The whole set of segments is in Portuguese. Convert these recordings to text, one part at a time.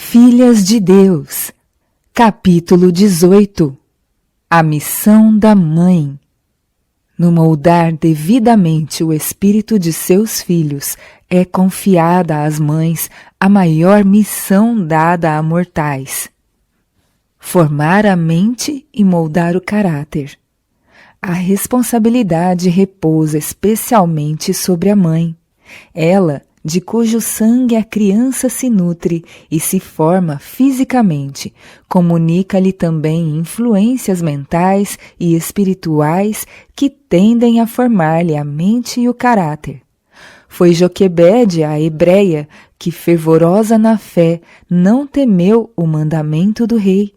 Filhas de Deus, capítulo 18. A missão da mãe. No moldar devidamente o espírito de seus filhos, é confiada às mães a maior missão dada a mortais: formar a mente e moldar o caráter. A responsabilidade repousa especialmente sobre a mãe, ela de cujo sangue a criança se nutre e se forma fisicamente, comunica-lhe também influências mentais e espirituais que tendem a formar-lhe a mente e o caráter. Foi Joquebede, a hebreia, que, fervorosa na fé, não temeu o mandamento do rei.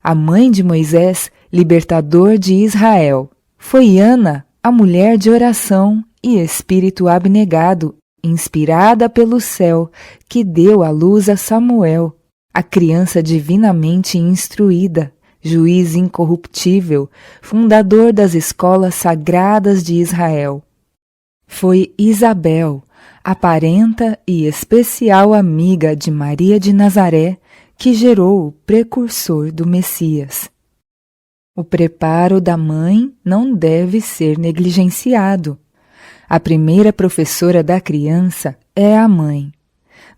A mãe de Moisés, libertador de Israel, foi Ana, a mulher de oração e espírito abnegado, inspirada pelo céu, que deu à luz a Samuel, a criança divinamente instruída, juiz incorruptível, fundador das escolas sagradas de Israel. Foi Isabel, a parenta e especial amiga de Maria de Nazaré, que gerou o precursor do Messias. O preparo da mãe não deve ser negligenciado. A primeira professora da criança é a mãe.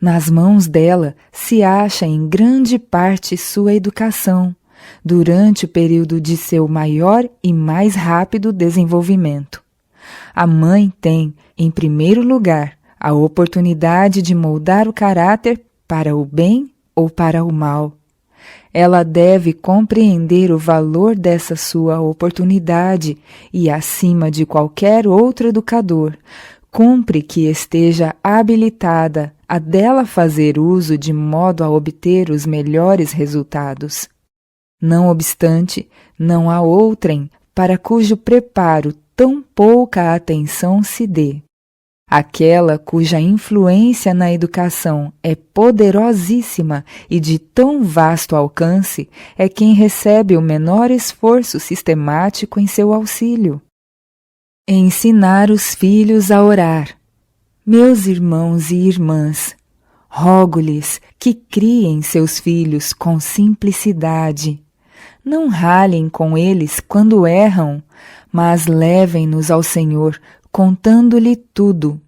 Nas mãos dela se acha em grande parte sua educação, durante o período de seu maior e mais rápido desenvolvimento. A mãe tem, em primeiro lugar, a oportunidade de moldar o caráter para o bem ou para o mal. Ela deve compreender o valor dessa sua oportunidade e, acima de qualquer outro educador, cumpre que esteja habilitada a dela fazer uso de modo a obter os melhores resultados. Não obstante, não há outrem para cujo preparo tão pouca atenção se dê. Aquela cuja influência na educação é poderosíssima e de tão vasto alcance é quem recebe o menor esforço sistemático em seu auxílio. Ensinar os filhos a orar. Meus irmãos e irmãs, rogo-lhes que criem seus filhos com simplicidade. Não ralhem com eles quando erram, mas levem-nos ao Senhor, contando-lhe tudo.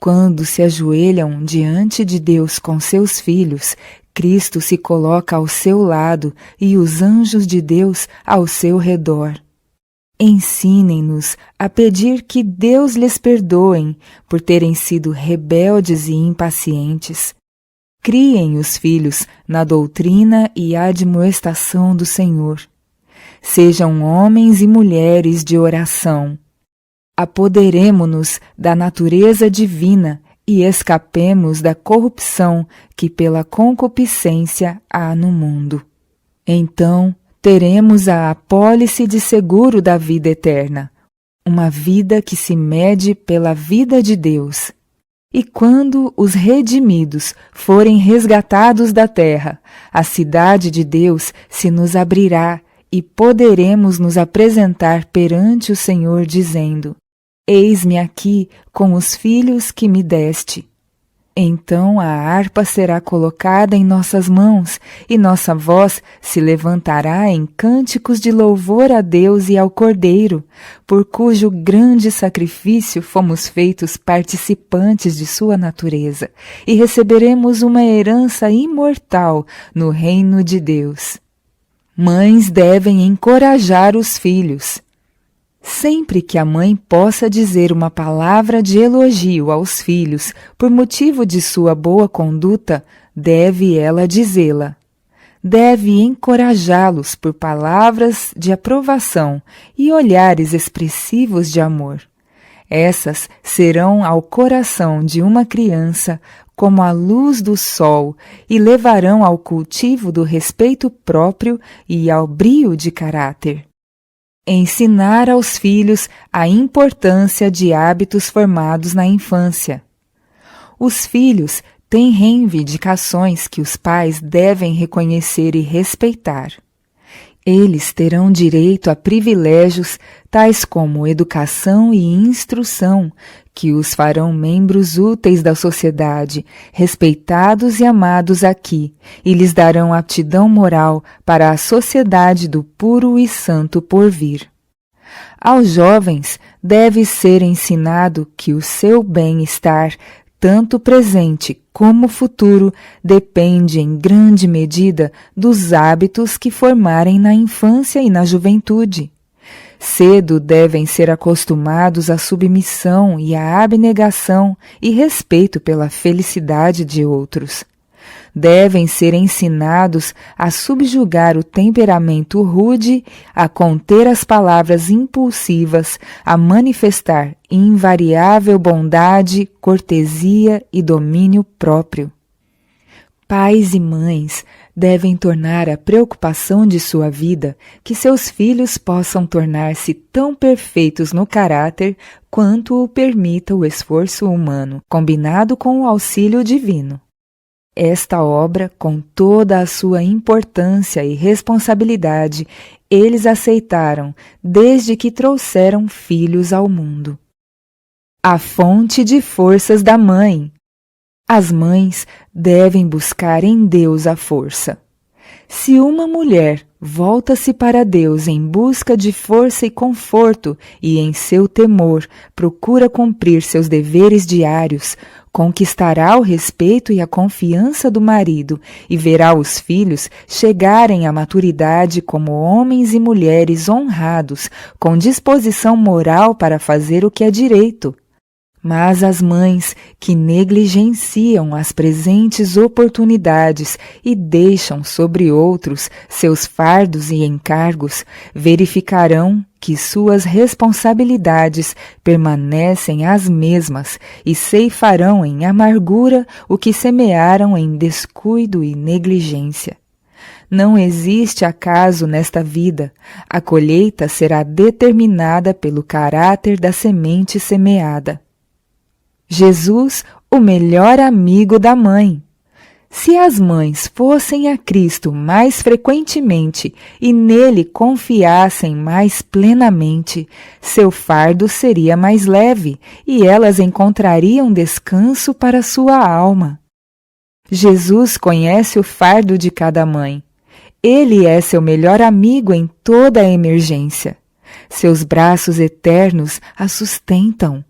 Quando se ajoelham diante de Deus com seus filhos, Cristo se coloca ao seu lado e os anjos de Deus ao seu redor. Ensinem-nos a pedir que Deus lhes perdoe por terem sido rebeldes e impacientes. Criem os filhos na doutrina e admoestação do Senhor. Sejam homens e mulheres de oração. Apoderemo-nos da natureza divina e escapemos da corrupção que pela concupiscência há no mundo. Então teremos a apólice de seguro da vida eterna, uma vida que se mede pela vida de Deus. E quando os redimidos forem resgatados da terra, a cidade de Deus se nos abrirá e poderemos nos apresentar perante o Senhor dizendo: Eis-me aqui com os filhos que me deste. Então a harpa será colocada em nossas mãos e nossa voz se levantará em cânticos de louvor a Deus e ao Cordeiro, por cujo grande sacrifício fomos feitos participantes de sua natureza, e receberemos uma herança imortal no reino de Deus. Mães devem encorajar os filhos. Sempre que a mãe possa dizer uma palavra de elogio aos filhos por motivo de sua boa conduta, deve ela dizê-la. Deve encorajá-los por palavras de aprovação e olhares expressivos de amor. Essas serão ao coração de uma criança como a luz do sol e levarão ao cultivo do respeito próprio e ao brio de caráter. Ensinar aos filhos a importância de hábitos formados na infância. Os filhos têm reivindicações que os pais devem reconhecer e respeitar. Eles terão direito a privilégios tais como educação e instrução, que os farão membros úteis da sociedade, respeitados e amados aqui, e lhes darão aptidão moral para a sociedade do puro e santo porvir. Aos jovens deve ser ensinado que o seu bem-estar, tanto presente como futuro, depende em grande medida dos hábitos que formarem na infância e na juventude. Cedo devem ser acostumados à submissão e à abnegação e respeito pela felicidade de outros. Devem ser ensinados a subjugar o temperamento rude, a conter as palavras impulsivas, a manifestar invariável bondade, cortesia e domínio próprio. Pais e mães devem tornar a preocupação de sua vida que seus filhos possam tornar-se tão perfeitos no caráter quanto o permita o esforço humano, combinado com o auxílio divino. Esta obra, com toda a sua importância e responsabilidade, eles aceitaram desde que trouxeram filhos ao mundo. A fonte de forças da mãe. As mães devem buscar em Deus a força. Se uma mulher volta-se para Deus em busca de força e conforto e em seu temor procura cumprir seus deveres diários, conquistará o respeito e a confiança do marido e verá os filhos chegarem à maturidade como homens e mulheres honrados, com disposição moral para fazer o que é direito. Mas as mães que negligenciam as presentes oportunidades e deixam sobre outros seus fardos e encargos, verificarão que suas responsabilidades permanecem as mesmas e ceifarão em amargura o que semearam em descuido e negligência. Não existe acaso nesta vida. A colheita será determinada pelo caráter da semente semeada. Jesus, o melhor amigo da mãe. Se as mães fossem a Cristo mais frequentemente e nele confiassem mais plenamente, seu fardo seria mais leve e elas encontrariam descanso para sua alma. Jesus conhece o fardo de cada mãe. Ele é seu melhor amigo em toda a emergência. Seus braços eternos a sustentam.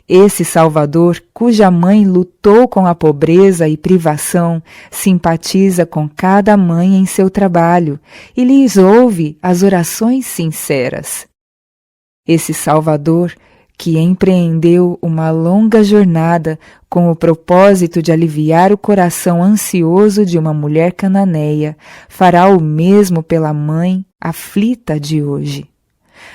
Esse Salvador, cuja mãe lutou com a pobreza e privação, simpatiza com cada mãe em seu trabalho e lhes ouve as orações sinceras. Esse Salvador, que empreendeu uma longa jornada com o propósito de aliviar o coração ansioso de uma mulher cananeia, fará o mesmo pela mãe aflita de hoje.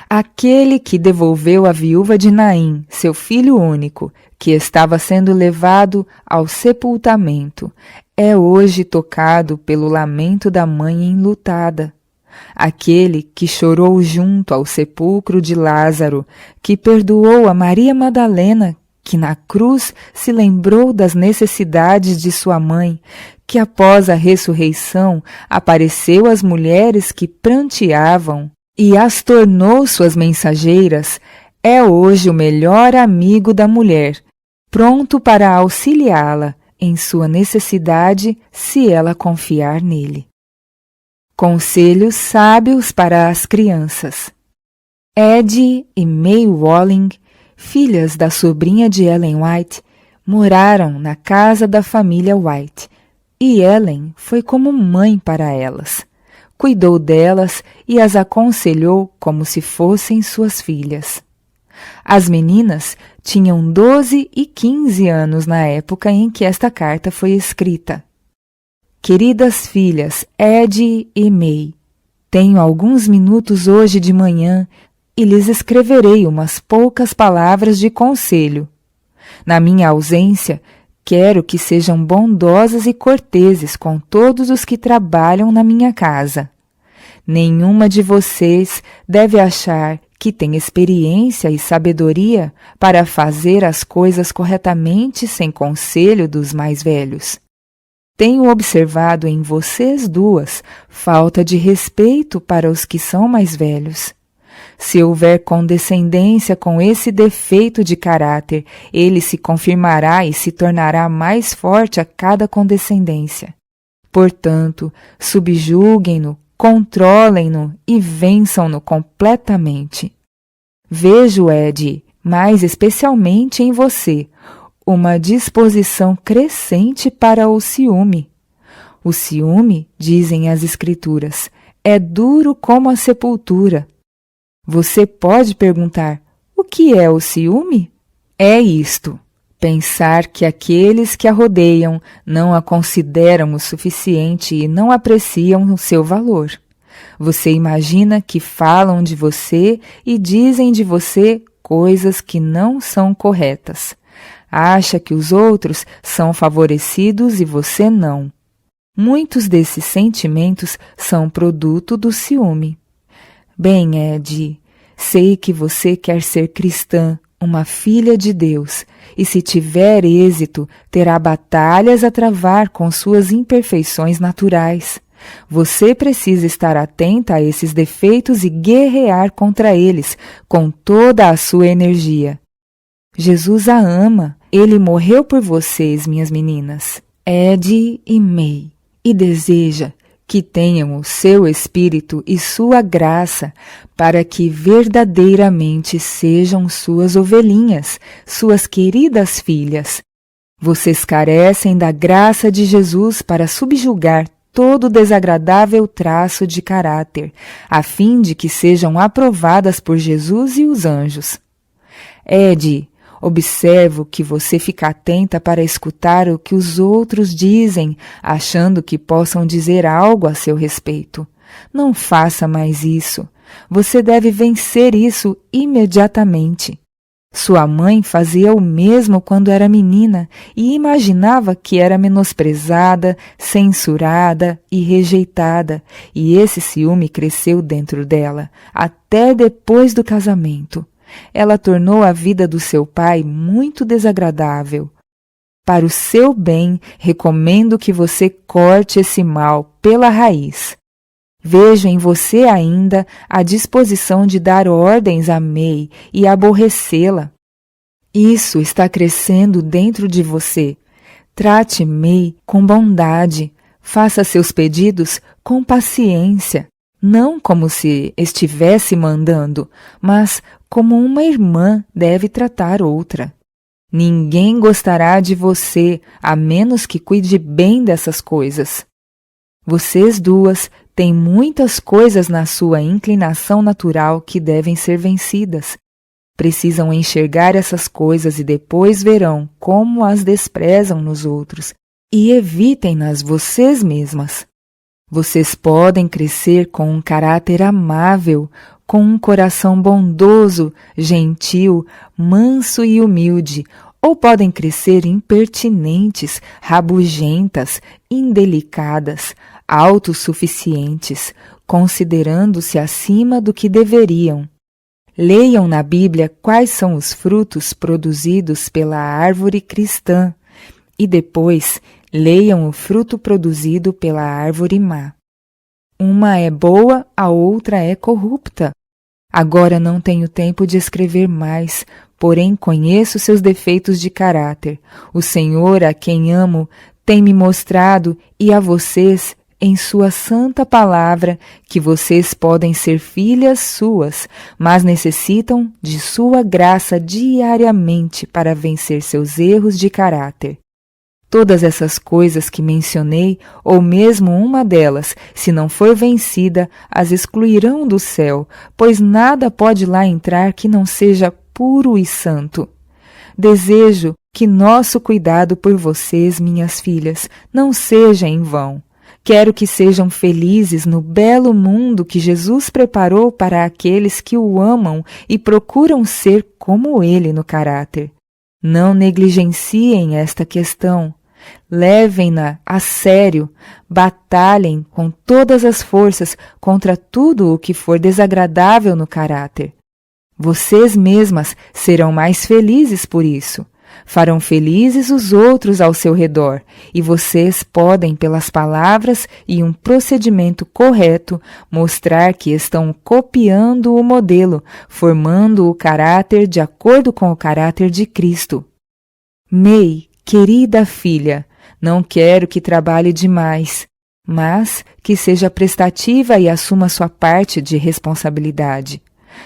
Aquele que devolveu a viúva de Naim, seu filho único, que estava sendo levado ao sepultamento, é hoje tocado pelo lamento da mãe enlutada. Aquele que chorou junto ao sepulcro de Lázaro, que perdoou a Maria Madalena, que na cruz se lembrou das necessidades de sua mãe, que após a ressurreição apareceu às mulheres que pranteavam, e as tornou suas mensageiras, é hoje o melhor amigo da mulher, pronto para auxiliá-la em sua necessidade se ela confiar nele. Conselhos sábios para as crianças. Eddie e May Walling, filhas da sobrinha de Ellen White, moraram na casa da família White, e Ellen foi como mãe para elas. Cuidou delas e as aconselhou como se fossem suas filhas. As meninas tinham 12 e 15 anos na época em que esta carta foi escrita. Queridas filhas Eddie e May, tenho alguns minutos hoje de manhã e lhes escreverei umas poucas palavras de conselho. Na minha ausência, quero que sejam bondosas e corteses com todos os que trabalham na minha casa. Nenhuma de vocês deve achar que tem experiência e sabedoria para fazer as coisas corretamente sem conselho dos mais velhos. Tenho observado em vocês duas falta de respeito para os que são mais velhos. Se houver condescendência com esse defeito de caráter, ele se confirmará e se tornará mais forte a cada condescendência. Portanto, subjuguem-no, controlem-no e vençam-no completamente. Vejo, Ed, mais especialmente em você, uma disposição crescente para o ciúme. O ciúme, dizem as Escrituras, é duro como a sepultura. Você pode perguntar, o que é o ciúme? É isto: pensar que aqueles que a rodeiam não a consideram o suficiente e não apreciam o seu valor. Você imagina que falam de você e dizem de você coisas que não são corretas. Acha que os outros são favorecidos e você não. Muitos desses sentimentos são produto do ciúme. Bem, Ed, sei que você quer ser cristã, uma filha de Deus, e se tiver êxito, terá batalhas a travar com suas imperfeições naturais. Você precisa estar atenta a esses defeitos e guerrear contra eles com toda a sua energia. Jesus a ama. Ele morreu por vocês, minhas meninas, Ed e May, e deseja que tenham o seu espírito e sua graça para que verdadeiramente sejam suas ovelhinhas, suas queridas filhas. Vocês carecem da graça de Jesus para subjugar todo desagradável traço de caráter, a fim de que sejam aprovadas por Jesus e os anjos. Ed, observo que você fica atenta para escutar o que os outros dizem, achando que possam dizer algo a seu respeito. Não faça mais isso. Você deve vencer isso imediatamente. Sua mãe fazia o mesmo quando era menina e imaginava que era menosprezada, censurada e rejeitada, e esse ciúme cresceu dentro dela, até depois do casamento. Ela tornou a vida do seu pai muito desagradável. Para o seu bem, recomendo que você corte esse mal pela raiz. Vejo em você ainda a disposição de dar ordens a May e aborrecê-la. Isso está crescendo dentro de você. Trate May com bondade. Faça seus pedidos com paciência. Não como se estivesse mandando, mas como uma irmã deve tratar outra. Ninguém gostará de você, a menos que cuide bem dessas coisas. Vocês duas têm muitas coisas na sua inclinação natural que devem ser vencidas. Precisam enxergar essas coisas e depois verão como as desprezam nos outros e evitem-nas vocês mesmas. Vocês podem crescer com um caráter amável, com um coração bondoso, gentil, manso e humilde, ou podem crescer impertinentes, rabugentas, indelicadas, autossuficientes, considerando-se acima do que deveriam. Leiam na Bíblia quais são os frutos produzidos pela árvore cristã e depois leiam o fruto produzido pela árvore má. Uma é boa, a outra é corrupta. Agora não tenho tempo de escrever mais, porém conheço seus defeitos de caráter. O Senhor, a quem amo, tem me mostrado, e a vocês, em sua santa palavra, que vocês podem ser filhas suas, mas necessitam de sua graça diariamente para vencer seus erros de caráter. Todas essas coisas que mencionei, ou mesmo uma delas, se não for vencida, as excluirão do céu, pois nada pode lá entrar que não seja puro e santo. Desejo que nosso cuidado por vocês, minhas filhas, não seja em vão. Quero que sejam felizes no belo mundo que Jesus preparou para aqueles que o amam e procuram ser como ele no caráter. Não negligenciem esta questão. Levem-na a sério, batalhem com todas as forças contra tudo o que for desagradável no caráter. Vocês mesmas serão mais felizes por isso. Farão felizes os outros ao seu redor, e vocês podem, pelas palavras e um procedimento correto, mostrar que estão copiando o modelo, formando o caráter de acordo com o caráter de Cristo. May, querida filha, não quero que trabalhe demais, mas que seja prestativa e assuma sua parte de responsabilidade.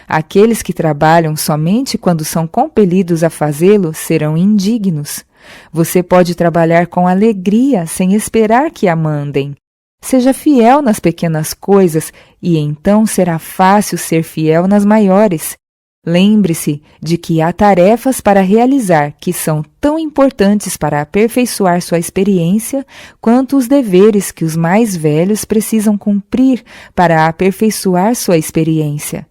Aqueles que trabalham somente quando são compelidos a fazê-lo serão indignos. Você pode trabalhar com alegria, sem esperar que a mandem. Seja fiel nas pequenas coisas e então será fácil ser fiel nas maiores. Lembre-se de que há tarefas para realizar que são tão importantes para aperfeiçoar sua experiência quanto os deveres que os mais velhos precisam cumprir para aperfeiçoar sua experiência.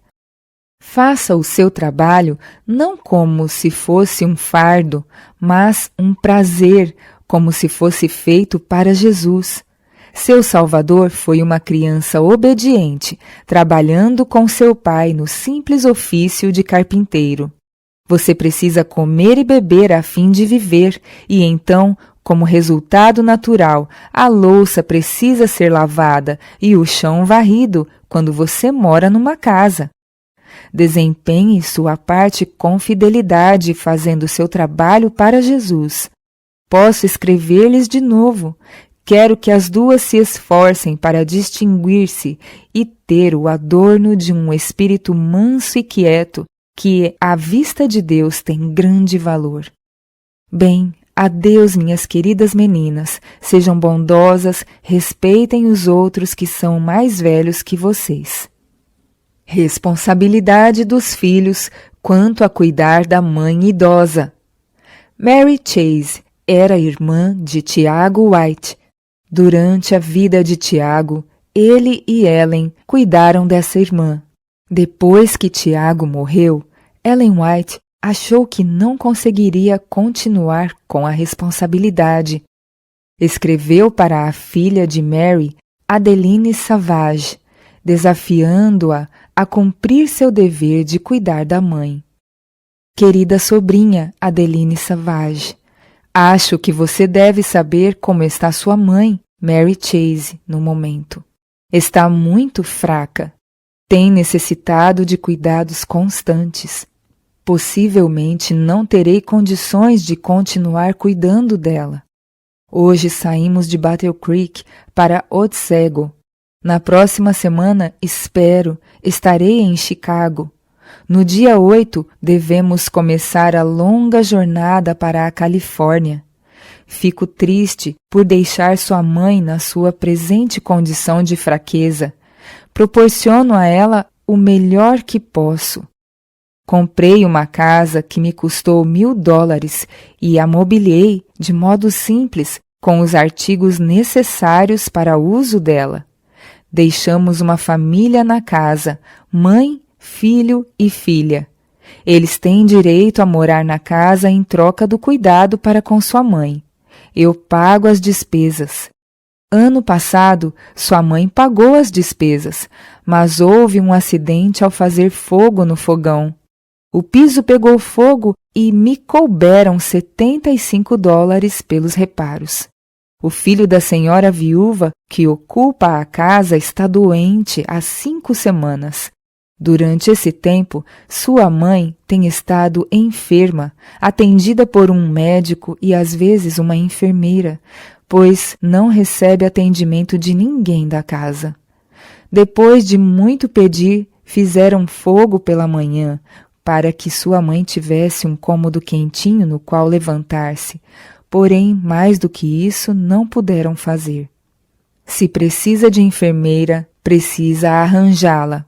Faça o seu trabalho não como se fosse um fardo, mas um prazer, como se fosse feito para Jesus. Seu Salvador foi uma criança obediente, trabalhando com seu pai no simples ofício de carpinteiro. Você precisa comer e beber a fim de viver, e então, como resultado natural, a louça precisa ser lavada e o chão varrido quando você mora numa casa. Desempenhe sua parte com fidelidade, fazendo seu trabalho para Jesus. Posso escrever-lhes de novo. Quero que as duas se esforcem para distinguir-se e ter o adorno de um espírito manso e quieto, que, à vista de Deus, tem grande valor. Bem, adeus, minhas queridas meninas. Sejam bondosas, respeitem os outros que são mais velhos que vocês. Responsabilidade dos filhos quanto a cuidar da mãe idosa. Mary Chase era irmã de Tiago White. Durante a vida de Tiago, ele e Ellen cuidaram dessa irmã. Depois que Tiago morreu, Ellen White achou que não conseguiria continuar com a responsabilidade. Escreveu para a filha de Mary, Adeline Savage, desafiando-a a cumprir seu dever de cuidar da mãe. Querida sobrinha Adeline Savage, acho que você deve saber como está sua mãe, Mary Chase, no momento. Está muito fraca. Tem necessitado de cuidados constantes. Possivelmente não terei condições de continuar cuidando dela. Hoje saímos de Battle Creek para Otsego. Na próxima semana, espero, estarei em Chicago. No dia 8, devemos começar a longa jornada para a Califórnia. Fico triste por deixar sua mãe na sua presente condição de fraqueza. Proporciono a ela o melhor que posso. Comprei uma casa que me custou $1.000 e a mobiliei de modo simples com os artigos necessários para o uso dela. Deixamos uma família na casa, mãe, filho e filha. Eles têm direito a morar na casa em troca do cuidado para com sua mãe. Eu pago as despesas. Ano passado, sua mãe pagou as despesas, mas houve um acidente ao fazer fogo no fogão. O piso pegou fogo e me couberam $75 pelos reparos. O filho da senhora viúva que ocupa a casa está doente há 5 semanas. Durante esse tempo, sua mãe tem estado enferma, atendida por um médico e às vezes uma enfermeira, pois não recebe atendimento de ninguém da casa. Depois de muito pedir, fizeram fogo pela manhã, para que sua mãe tivesse um cômodo quentinho no qual levantar-se. Porém, mais do que isso, não puderam fazer. Se precisa de enfermeira, precisa arranjá-la.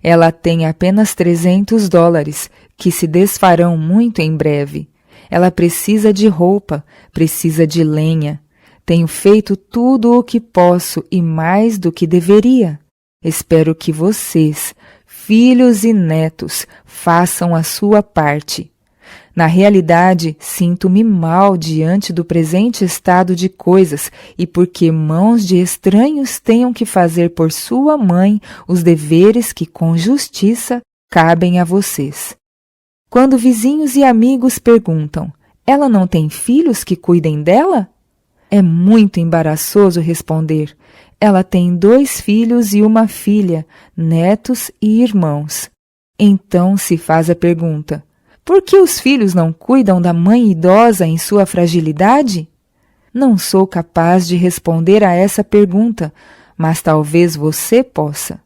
Ela tem apenas $300, que se desfarão muito em breve. Ela precisa de roupa, precisa de lenha. Tenho feito tudo o que posso e mais do que deveria. Espero que vocês, filhos e netos, façam a sua parte. Na realidade, sinto-me mal diante do presente estado de coisas e porque mãos de estranhos tenham que fazer por sua mãe os deveres que, com justiça, cabem a vocês. Quando vizinhos e amigos perguntam, Ela não tem filhos que cuidem dela? É muito embaraçoso responder. Ela tem 2 filhos e uma filha, netos e irmãos. Então se faz a pergunta: por que os filhos não cuidam da mãe idosa em sua fragilidade? Não sou capaz de responder a essa pergunta, mas talvez você possa.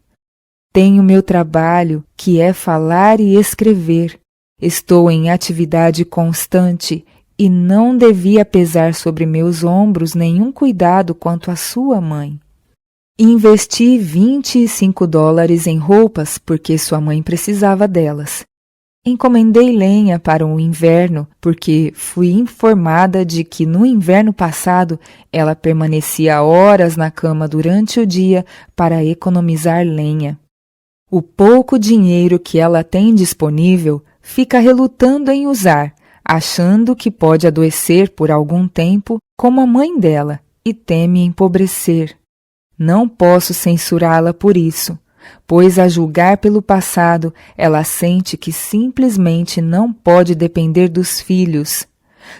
Tenho meu trabalho, que é falar e escrever. Estou em atividade constante e não devia pesar sobre meus ombros nenhum cuidado quanto à sua mãe. Investi $25 em roupas porque sua mãe precisava delas. Encomendei lenha para o inverno porque fui informada de que no inverno passado ela permanecia horas na cama durante o dia para economizar lenha. O pouco dinheiro que ela tem disponível fica relutando em usar, achando que pode adoecer por algum tempo como a mãe dela e teme empobrecer. Não posso censurá-la por isso, pois a julgar pelo passado, ela sente que simplesmente não pode depender dos filhos.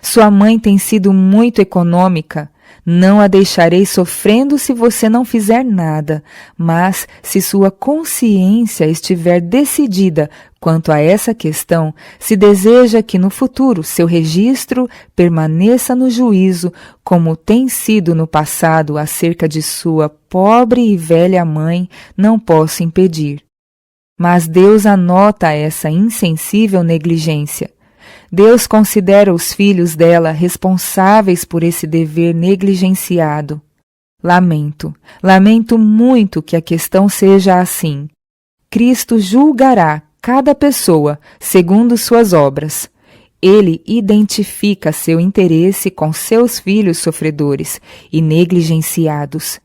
Sua mãe tem sido muito econômica. Não a deixarei sofrendo se você não fizer nada, mas se sua consciência estiver decidida quanto a essa questão, se deseja que no futuro seu registro permaneça no juízo, como tem sido no passado acerca de sua pobre e velha mãe, não posso impedir. Mas Deus anota essa insensível negligência. Deus considera os filhos dela responsáveis por esse dever negligenciado. Lamento muito que a questão seja assim. Cristo julgará cada pessoa segundo suas obras. Ele identifica seu interesse com seus filhos sofredores e negligenciados.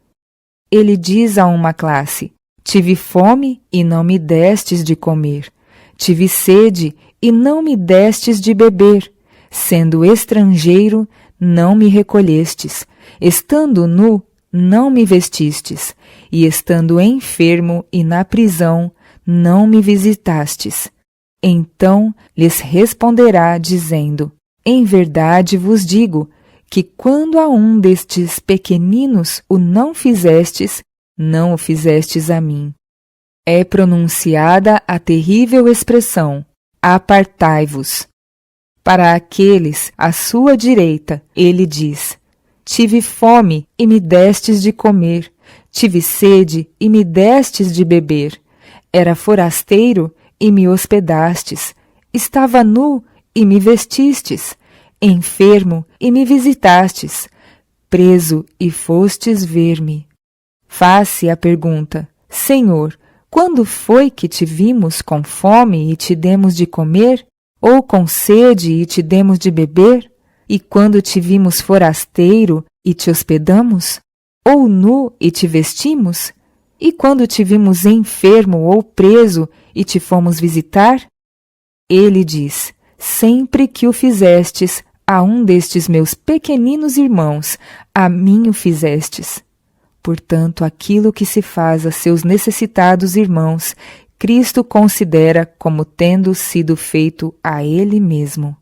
Ele diz a uma classe: tive fome e não me destes de comer. Tive sede e não me destes de beber. Sendo estrangeiro, não me recolhestes. Estando nu, não me vestistes. E estando enfermo e na prisão, não me visitastes. Então lhes responderá, dizendo: em verdade vos digo, que quando a um destes pequeninos o não fizestes, não o fizestes a mim. É pronunciada a terrível expressão: apartai-vos. Para aqueles à sua direita, ele diz: tive fome e me destes de comer, tive sede e me destes de beber, era forasteiro e me hospedastes, estava nu e me vestistes, enfermo e me visitastes, preso e fostes ver-me. Faz-se a pergunta: Senhor, quando foi que te vimos com fome e te demos de comer? Ou com sede e te demos de beber? E quando te vimos forasteiro e te hospedamos? Ou nu e te vestimos? E quando te vimos enfermo ou preso e te fomos visitar? Ele diz: sempre que o fizestes a um destes meus pequeninos irmãos, a mim o fizestes. Portanto, aquilo que se faz a seus necessitados irmãos, Cristo considera como tendo sido feito a Ele mesmo.